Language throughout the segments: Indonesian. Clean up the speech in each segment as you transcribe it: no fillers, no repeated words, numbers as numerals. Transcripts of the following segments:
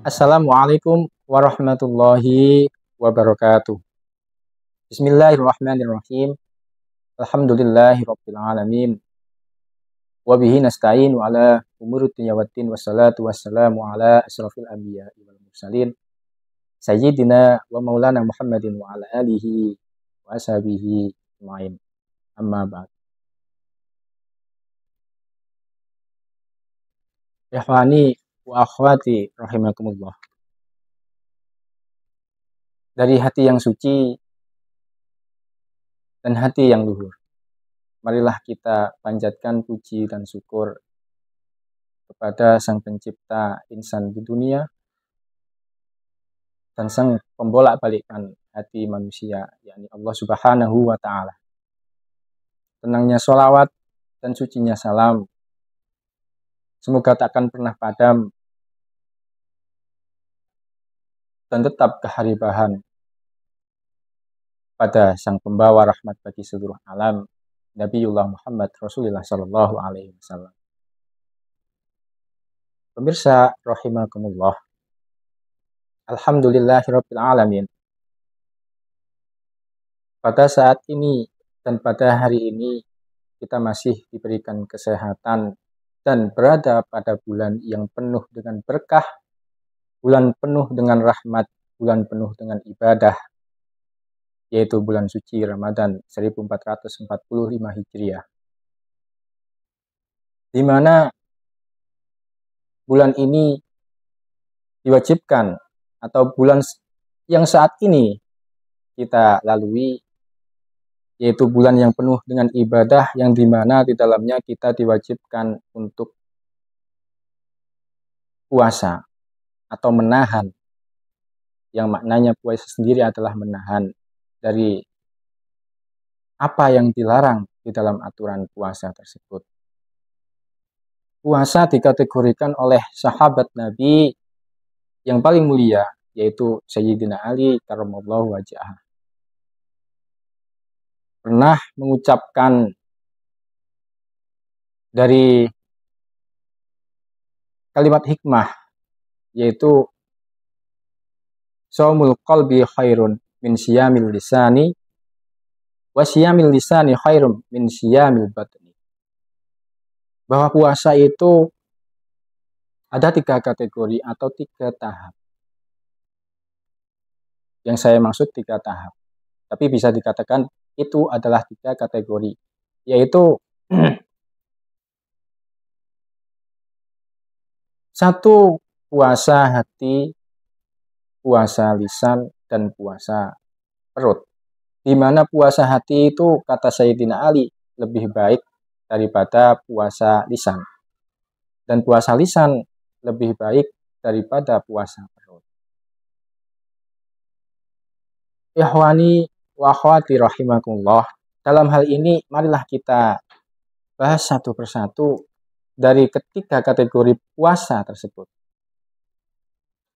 Assalamualaikum warahmatullahi wabarakatuh. Bismillahirrahmanirrahim. Alhamdulillahirabbil alamin. Wa bihi nasta'in ala umuri dunya waddin wassalatu wassalamu ala asyrafil anbiya'i wal mursalin sayyidina wa maulana Muhammadin wa ala alihi wa ashabihi ajmain. Amma ba'd. Ikhwani wa akhwati rahimakumullah. Dari hati yang suci dan hati yang luhur, marilah kita panjatkan puji dan syukur kepada Sang Pencipta insan di dunia dan Sang Pembolak-balikkan hati manusia, yakni Allah Subhanahu wa Ta'ala. Tenangnya sholawat dan sucinya salam semoga takkan pernah padam dan tetap keharibahan pada Sang Pembawa rahmat bagi seluruh alam, Nabiullah Muhammad Rasulullah Sallallahu Alaihi Wasallam. Pemirsa rahimakumullah, alhamdulillahirabbil alamin. Pada saat ini dan pada hari ini kita masih diberikan kesehatan dan berada pada bulan yang penuh dengan berkah, bulan penuh dengan rahmat, bulan penuh dengan ibadah, yaitu bulan suci Ramadan 1445 Hijriah. Di mana bulan ini diwajibkan, atau bulan yang saat ini kita lalui, yaitu bulan yang penuh dengan ibadah, yang dimana di dalamnya kita diwajibkan untuk puasa atau menahan, yang maknanya puasa sendiri adalah menahan dari apa yang dilarang di dalam aturan puasa tersebut. Puasa dikategorikan oleh sahabat Nabi yang paling mulia, yaitu Sayyidina Ali karramallahu wajhah, pernah mengucapkan dari kalimat hikmah, yaitu shaumul qalbi khairun min siyamil lisani wa siyamil lisani khairun min siyamil batni. Bahwa puasa itu ada 3 kategori atau 3 tahap. Yang saya maksud 3 tahap, tapi bisa dikatakan itu adalah 3 kategori, yaitu 1. Puasa hati, puasa lisan, dan puasa perut. Di mana puasa hati itu, kata Sayyidina Ali, lebih baik daripada puasa lisan, dan puasa lisan lebih baik daripada puasa perut. Ikhwani wa akhwati rahimakumullah, dalam hal ini marilah kita bahas satu persatu dari ketiga kategori puasa tersebut.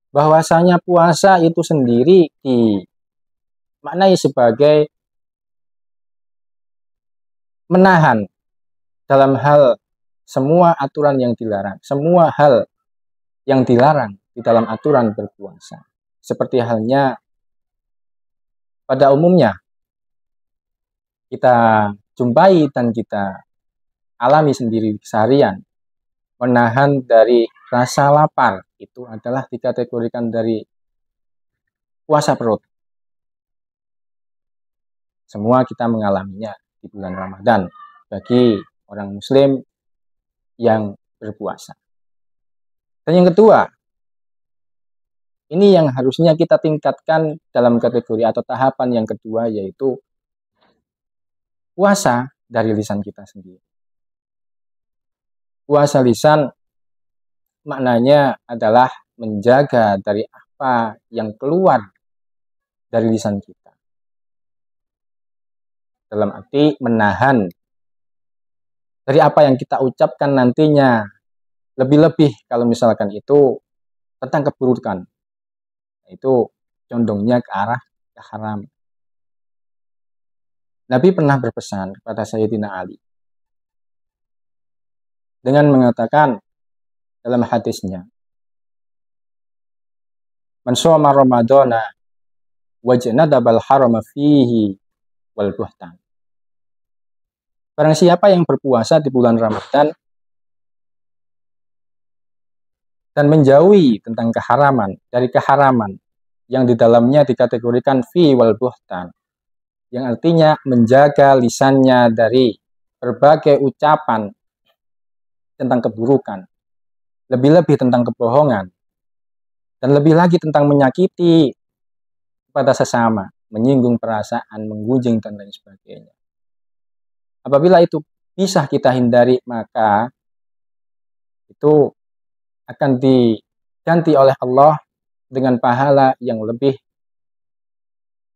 Bahwasanya puasa itu sendiri dimaknai sebagai menahan dalam hal semua aturan yang dilarang, semua hal yang dilarang di dalam aturan berpuasa. Seperti halnya pada umumnya kita jumpai dan kita alami sendiri seharian, menahan dari rasa lapar, itu adalah dikategorikan dari puasa perut. Semua kita mengalaminya di bulan Ramadan bagi orang muslim yang berpuasa. Dan yang kedua, ini yang harusnya kita tingkatkan dalam kategori atau tahapan yang kedua, yaitu puasa dari lisan kita sendiri. Puasa lisan maknanya adalah menjaga dari apa yang keluar dari lisan kita, dalam arti menahan dari apa yang kita ucapkan nantinya, lebih-lebih kalau misalkan itu tentang keburukan, itu condongnya ke arah haram. Nabi pernah berpesan kepada Sayyidina Ali dengan mengatakan dalam hadisnya, Man shoma ramadhana wajnadabal harama fihi wal buhtan. Barang siapa yang berpuasa di bulan Ramadan dan menjauhi tentang keharaman, dari keharaman yang di dalamnya dikategorikan fi wal buhtan, yang artinya menjaga lisannya dari berbagai ucapan tentang keburukan, lebih-lebih tentang kebohongan, dan lebih lagi tentang menyakiti kepada sesama, menyinggung perasaan, menggunjing, dan lain sebagainya. Apabila itu bisa kita hindari, maka itu akan diganti oleh Allah dengan pahala yang lebih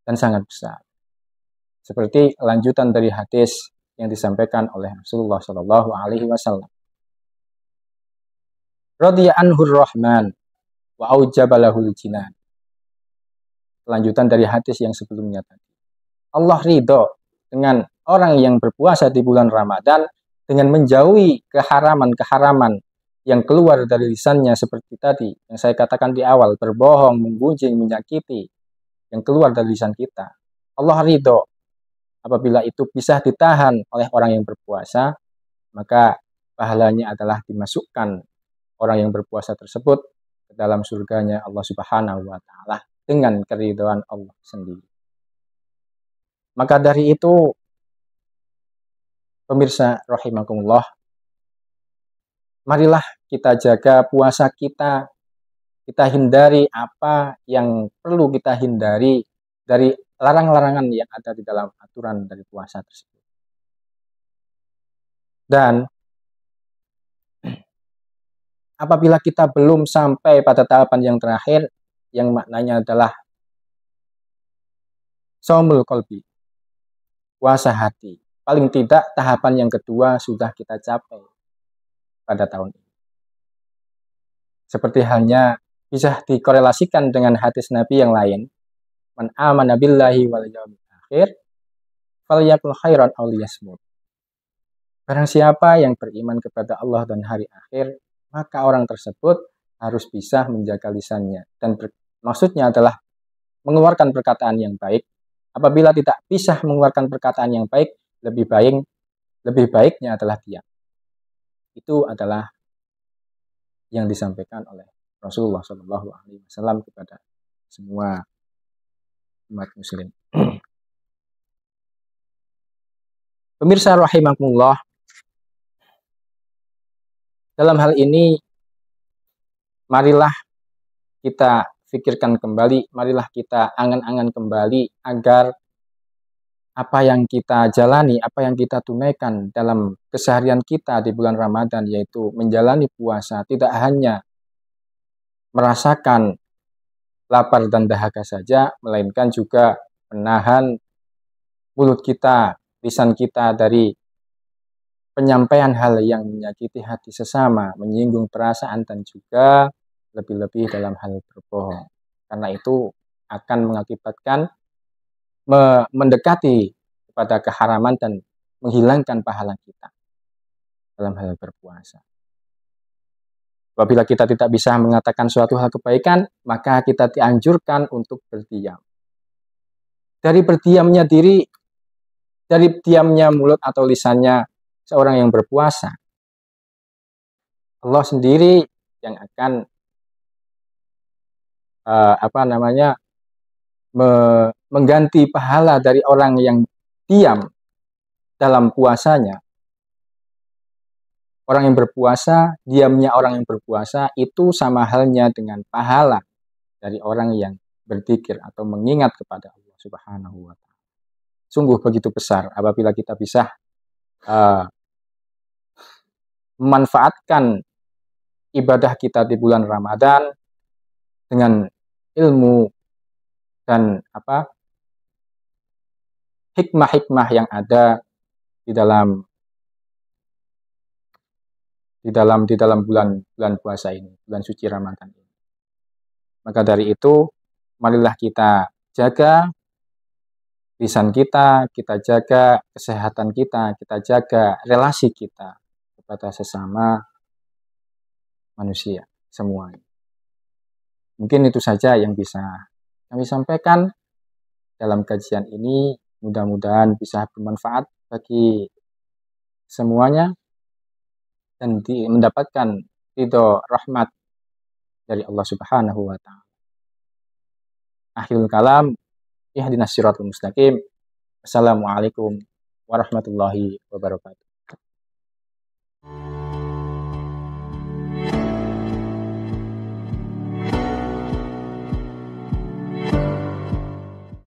dan sangat besar. Seperti lanjutan dari hadis yang disampaikan oleh Rasulullah Shallallahu Alaihi Wasallam. Radiya anhur rahman wa aujabalahul jinan. Lanjutan dari hadis yang sebelumnya tadi. Allah ridho dengan orang yang berpuasa di bulan Ramadan dengan menjauhi keharaman-keharaman yang keluar dari lisannya seperti tadi yang saya katakan di awal, berbohong, menggunjing, menyakiti yang keluar dari lisan kita. Allah ridho apabila itu bisa ditahan oleh orang yang berpuasa, maka pahalanya adalah dimasukkan orang yang berpuasa tersebut ke dalam surganya Allah Subhanahu wa Ta'ala dengan keridhaan Allah sendiri. Maka dari itu, pemirsa rahimakumullah, marilah kita jaga puasa kita. Kita hindari apa yang perlu kita hindari dari larang-larangan yang ada di dalam aturan dari puasa tersebut. Dan apabila kita belum sampai pada tahapan yang terakhir, yang maknanya adalah shaumul qalbi, puasa hati. Paling tidak tahapan yang kedua sudah kita capai pada tahun ini. Seperti halnya bisa dikorelasikan dengan hadis Nabi yang lain. Man amana billahi wal yaumil akhir falyakul khairan aw liyasmut. Barang siapa yang beriman kepada Allah dan hari akhir, maka orang tersebut harus bisa menjaga lisannya. Dan maksudnya adalah mengeluarkan perkataan yang baik. Apabila tidak bisa mengeluarkan perkataan yang baik, lebih baiknya adalah diam. Itu adalah yang disampaikan oleh Rasulullah Shallallahu Alaihi Wasallam kepada semua umat Muslim. Pemirsa rahimakumullah, dalam hal ini marilah kita pikirkan kembali, marilah kita angan-angan kembali agar apa yang kita jalani, apa yang kita tunaikan dalam keseharian kita di bulan Ramadan, yaitu menjalani puasa, tidak hanya merasakan lapar dan dahaga saja, melainkan juga menahan mulut kita, lisan kita dari penyampaian hal yang menyakiti hati sesama, menyinggung perasaan, dan juga lebih-lebih dalam hal berbohong. Karena itu akan mengakibatkan mendekati kepada keharaman dan menghilangkan pahala kita dalam hal berpuasa. Apabila kita tidak bisa mengatakan suatu hal kebaikan, maka kita dianjurkan untuk berdiam. Dari berdiamnya diri, dari diamnya mulut atau lisannya seorang yang berpuasa, Allah sendiri yang akan mengganti pahala dari orang yang diam dalam puasanya. Orang yang berpuasa, diamnya orang yang berpuasa itu sama halnya dengan pahala dari orang yang berzikir atau mengingat kepada Allah Subhanahu wa Ta'ala. Sungguh begitu besar apabila kita bisa memanfaatkan ibadah kita di bulan Ramadan dengan ilmu dan hikmah-hikmah yang ada di dalam bulan puasa ini, bulan suci Ramadan ini. Maka dari itu, marilah kita jaga lisan kita jaga kesehatan kita jaga relasi kita kepada sesama manusia semuanya. Mungkin itu saja yang bisa kami sampaikan dalam kajian ini. Mudah-mudahan bisa bermanfaat bagi semuanya dan mendapatkan ridho rahmat dari Allah Subhanahu wa taala. Akhirul kalam, ihdinas siratal mustaqim. Assalamualaikum warahmatullahi wabarakatuh.